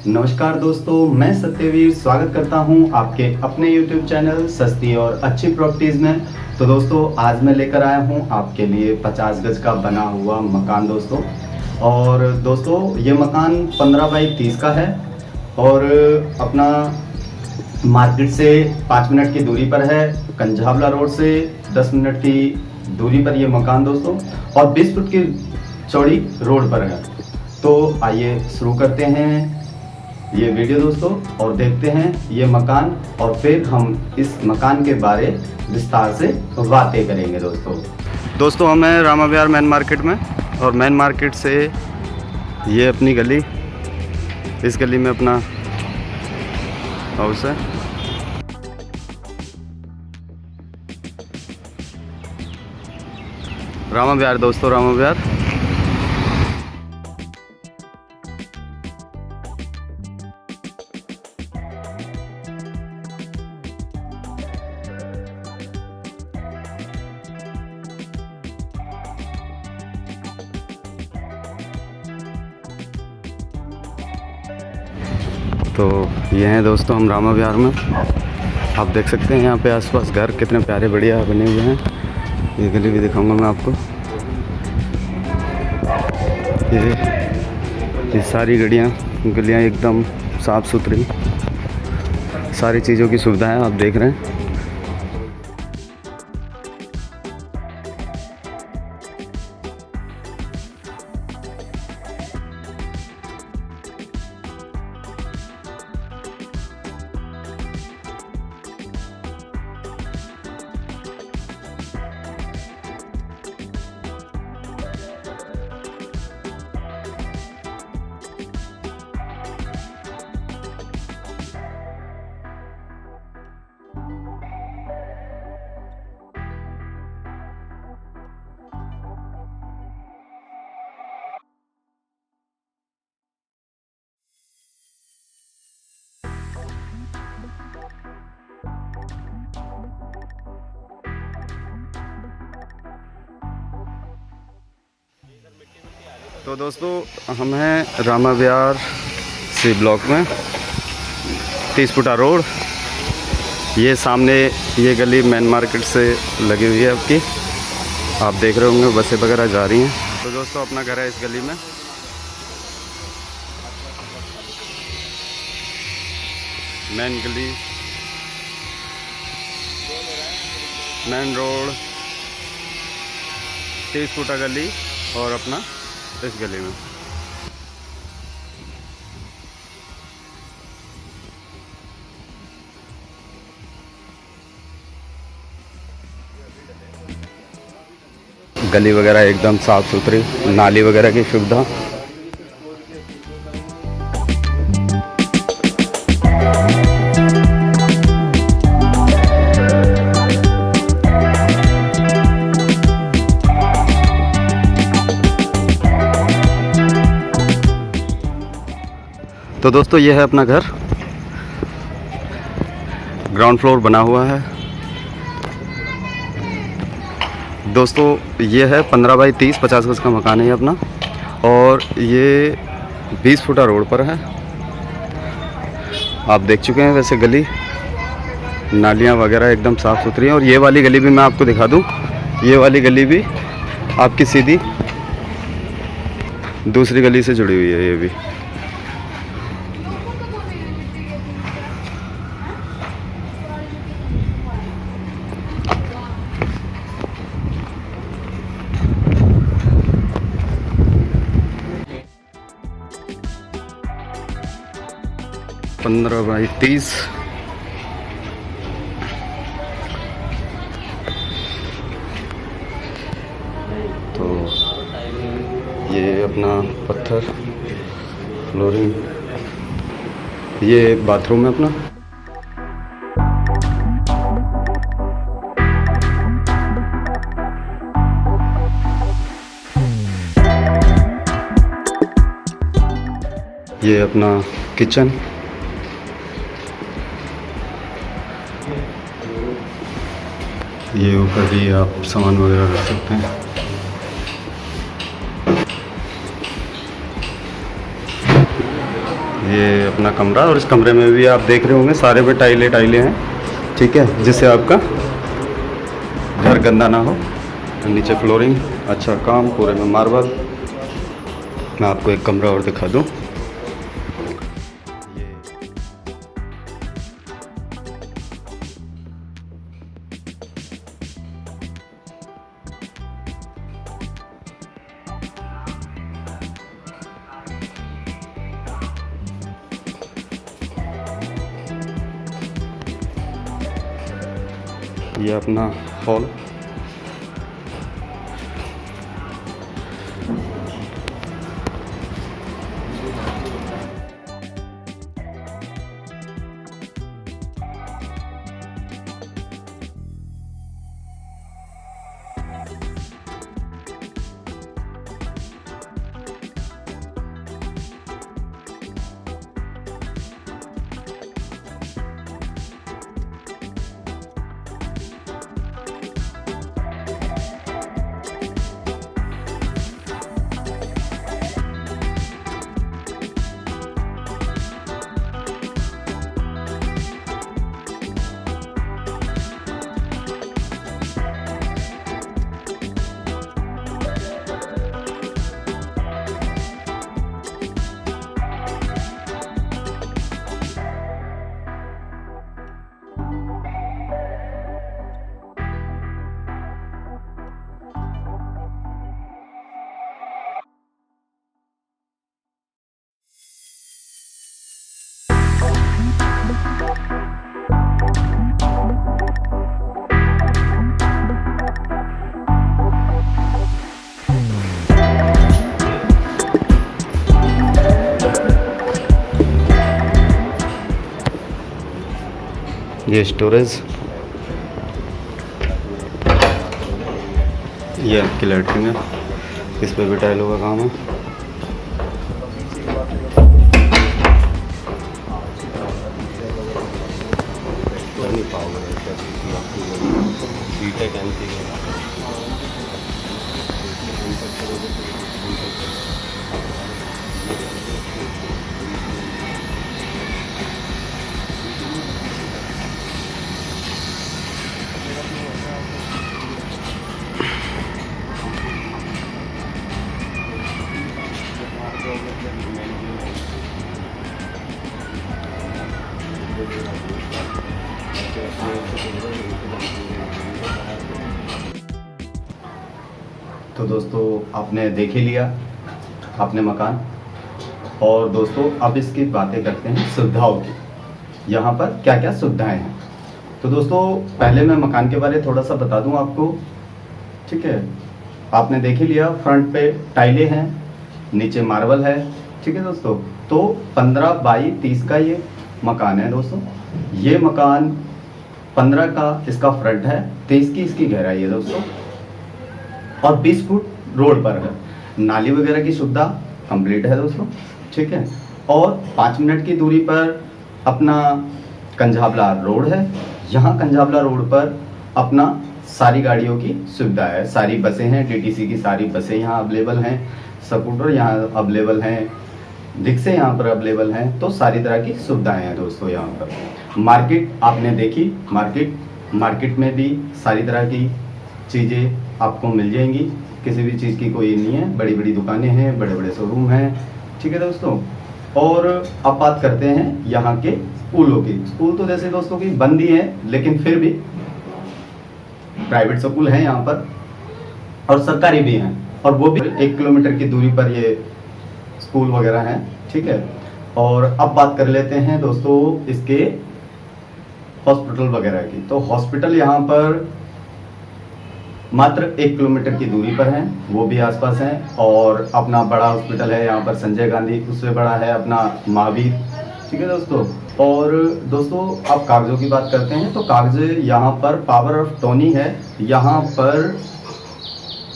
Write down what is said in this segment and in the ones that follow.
नमस्कार दोस्तों, मैं सत्यवीर स्वागत करता हूं आपके अपने YouTube चैनल सस्ती और अच्छी प्रॉपर्टीज़ में। तो दोस्तों, आज मैं लेकर आया हूं आपके लिए 50 गज का बना हुआ मकान दोस्तों। और दोस्तों, ये मकान 15 बाई 30 का है और अपना मार्केट से 5 मिनट की दूरी पर है। कंझावला रोड से 10 मिनट की दूरी पर ये मकान दोस्तों, और 20 फुट की चौड़ी रोड पर है। तो आइए शुरू करते हैं ये वीडियो दोस्तों और देखते हैं ये मकान, और फिर हम इस मकान के बारे विस्तार से बातें करेंगे दोस्तों हम हैं रामा विहार मेन मार्केट में, और मेन मार्केट से ये अपनी गली, इस गली में अपना हाउस है। रामा विहार दोस्तों, रामा विहार। तो ये हैं दोस्तों हम रामा विहार में। आप देख सकते हैं यहाँ पे आसपास घर कितने प्यारे बढ़िया बने हुए हैं। ये गली भी दिखाऊंगा मैं आपको। ये सारी गलियाँ एकदम साफ़ सुथरी, सारी चीज़ों की सुविधा है, आप देख रहे हैं। तो दोस्तों हम हैं रामा विहार सी ब्लॉक में, 30 फुटा रोड। ये सामने ये गली मेन मार्केट से लगी हुई है आपकी, आप देख रहे होंगे बसें वगैरह जा रही हैं। तो दोस्तों अपना घर है इस गली में। मेन गली, मेन रोड, 30 फुटा गली, और अपना इस गली में। गली वगैरह एकदम साफ सुथरी, नाली वगैरह की सुविधा। तो दोस्तों ये है अपना घर, ग्राउंड फ्लोर बना हुआ है दोस्तों। ये है 15 बाई 30, 50 गज का मकान है ये अपना, और ये 20 फुटा रोड पर है। आप देख चुके हैं वैसे गली, नालियाँ वगैरह एकदम साफ़ सुथरी हैं। और ये वाली गली भी मैं आपको दिखा दूं, ये वाली गली भी आपकी सीधी दूसरी गली से जुड़ी हुई है। ये भी पंद्रह बाई 30। तो ये अपना पत्थर फ्लोरिंग, ये बाथरूम है अपना। ये अपना किचन, ये ऊपर भी आप सामान वगैरह रख सकते हैं। ये अपना कमरा, और इस कमरे में भी आप देख रहे होंगे सारे में टाइलें हैं, ठीक है, जिससे आपका घर गंदा ना हो। नीचे फ्लोरिंग, अच्छा काम, पूरे में मार्बल। मैं आपको एक कमरा और दिखा दूँ। ये अपना हॉल, ये स्टोरेज, ये आपकी लैट्रिन है, इस पर भी टाइलों का काम है। नहीं पाओगे तो दोस्तों आपने देख ही लिया अपने मकान, और दोस्तों अब इसकी बातें करते हैं सुविधाओं की। यहाँ पर क्या क्या सुविधाएं हैं। तो दोस्तों पहले मैं मकान के बारे में थोड़ा सा बता दूं आपको, ठीक है। आपने देख ही लिया, फ्रंट पे टाइलें हैं, नीचे मार्बल है, ठीक है दोस्तों। तो 15 बाई 30 का ये मकान है दोस्तों। ये मकान 15 का इसका फ्रंट है, 23 की इसकी गहराई है दोस्तों, और 20 फुट रोड पर है। नाली वगैरह की सुविधा कंप्लीट है दोस्तों, ठीक है। और 5 मिनट की दूरी पर अपना कंझावला रोड है। यहाँ कंझावला रोड पर अपना सारी गाड़ियों की सुविधा है, सारी बसें हैं, डीटीसी की सारी बसें यहाँ अवेलेबल हैं, स्कूटर यहाँ अवेलेबल हैं, रिक्शे यहाँ पर अवेलेबल हैं। तो सारी तरह की सुविधाएं हैं दोस्तों यहाँ पर। मार्केट आपने देखी, मार्केट में भी सारी तरह की चीज़ें आपको मिल जाएंगी, किसी भी चीज़ की कोई नहीं है। बड़ी बड़ी दुकानें हैं, बड़े बड़े शोरूम हैं, ठीक है दोस्तों। और अब बात करते हैं यहाँ के स्कूलों की। स्कूल तो जैसे दोस्तों की बंद ही है, लेकिन फिर भी प्राइवेट स्कूल हैं यहाँ पर, और सरकारी भी हैं, और वो भी 1 किलोमीटर की दूरी पर ये स्कूल वगैरह हैं, ठीक है। और अब बात कर लेते हैं दोस्तों इसके हॉस्पिटल वगैरह की। तो हॉस्पिटल यहाँ पर मात्र 1 किलोमीटर की दूरी पर हैं, वो भी आसपास हैं। और अपना बड़ा हॉस्पिटल है यहाँ पर संजय गांधी, उससे बड़ा है अपना महावीर, ठीक है दोस्तों। और दोस्तों अब कागज़ों की बात करते हैं। तो कागज़ यहाँ पर पावर ऑफ टर्नी है, यहाँ पर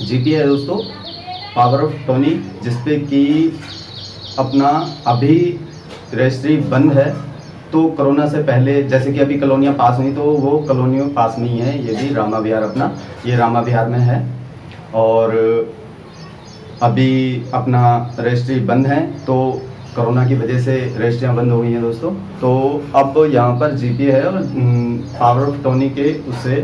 जीपी है दोस्तों, पावर ऑफ टर्नी, जिसपे कि अपना अभी रजिस्ट्री बंद है। तो कोरोना से पहले जैसे कि अभी कॉलोनियाँ पास हुई, तो वो कॉलोनियों पास नहीं है, ये भी रामा विहार अपना, ये रामा विहार में है। और अभी अपना रजिस्ट्री बंद है, तो कोरोना की वजह से रजिस्ट्रियाँ बंद हो गई हैं दोस्तों। तो अब यहाँ पर जीपे है और पावर ऑफ टर्नी के उससे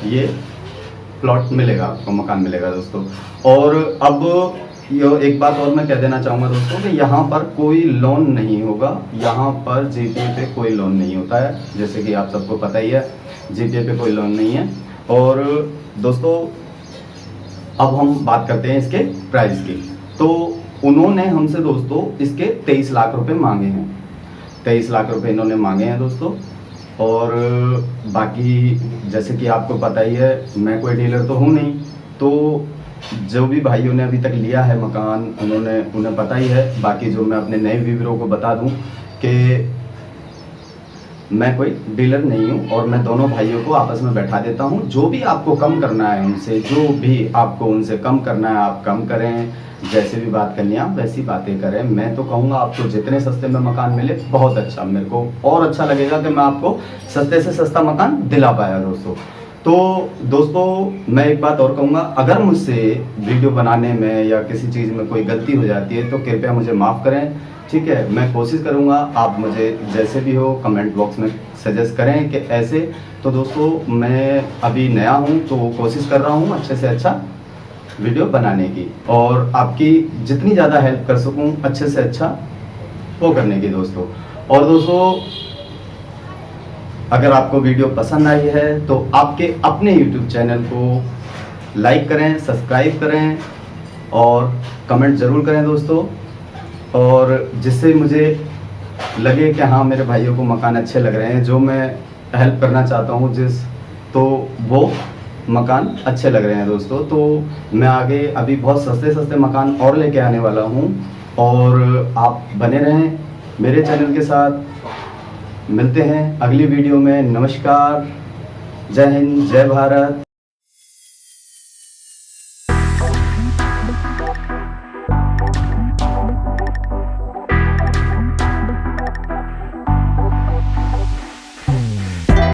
ये प्लॉट मिलेगा, आपको मकान मिलेगा दोस्तों। और अब ये एक बात और मैं कह देना चाहूँगा दोस्तों कि यहाँ पर कोई लोन नहीं होगा, यहाँ पर जीपे पे कोई लोन नहीं होता है, जैसे कि आप सबको पता ही है जीपे पे कोई लोन नहीं है। और दोस्तों अब हम बात करते हैं इसके प्राइस की। तो उन्होंने हमसे दोस्तों इसके 23 लाख रुपए मांगे हैं, 23 लाख रुपए इन्होंने मांगे हैं दोस्तों। और बाकी जैसे कि आपको पता ही है मैं कोई डीलर तो हूँ नहीं, तो जो भी भाइयों ने अभी तक लिया है मकान उन्हें पता ही है। बाकी जो मैं अपने नए व्यूअरों को बता दूं कि मैं कोई डीलर नहीं हूं और मैं दोनों भाइयों को आपस में बैठा देता हूं। जो भी आपको कम करना है उनसे, जो भी आपको उनसे कम करना है आप कम करें, जैसे भी बात करनी है आप वैसी बातें करें। मैं तो कहूँगा आपको जितने सस्ते में मकान मिले बहुत अच्छा, मेरे को और अच्छा लगेगा कि मैं आपको सस्ते से सस्ता मकान दिला पाया दोस्तों। तो दोस्तों मैं एक बात और कहूँगा, अगर मुझसे वीडियो बनाने में या किसी चीज़ में कोई गलती हो जाती है तो कृपया मुझे माफ़ करें, ठीक है। मैं कोशिश करूँगा, आप मुझे जैसे भी हो कमेंट बॉक्स में सजेस्ट करें कि ऐसे। तो दोस्तों मैं अभी नया हूँ तो कोशिश कर रहा हूँ अच्छे से अच्छा वीडियो बनाने की और आपकी जितनी ज़्यादा हेल्प कर सकूँ अच्छे से अच्छा वो करने की दोस्तों। और दोस्तों अगर आपको वीडियो पसंद आई है तो आपके अपने YouTube चैनल को लाइक करें, सब्सक्राइब करें और कमेंट ज़रूर करें दोस्तों। और जिससे मुझे लगे कि हाँ मेरे भाइयों को मकान अच्छे लग रहे हैं, जो मैं हेल्प करना चाहता हूँ तो वो मकान अच्छे लग रहे हैं दोस्तों। तो मैं आगे अभी बहुत सस्ते सस्ते मकान और लेके आने वाला हूँ और आप बने रहें मेरे चैनल के साथ। मिलते हैं अगली वीडियो में। नमस्कार, जय हिंद, जय भारत।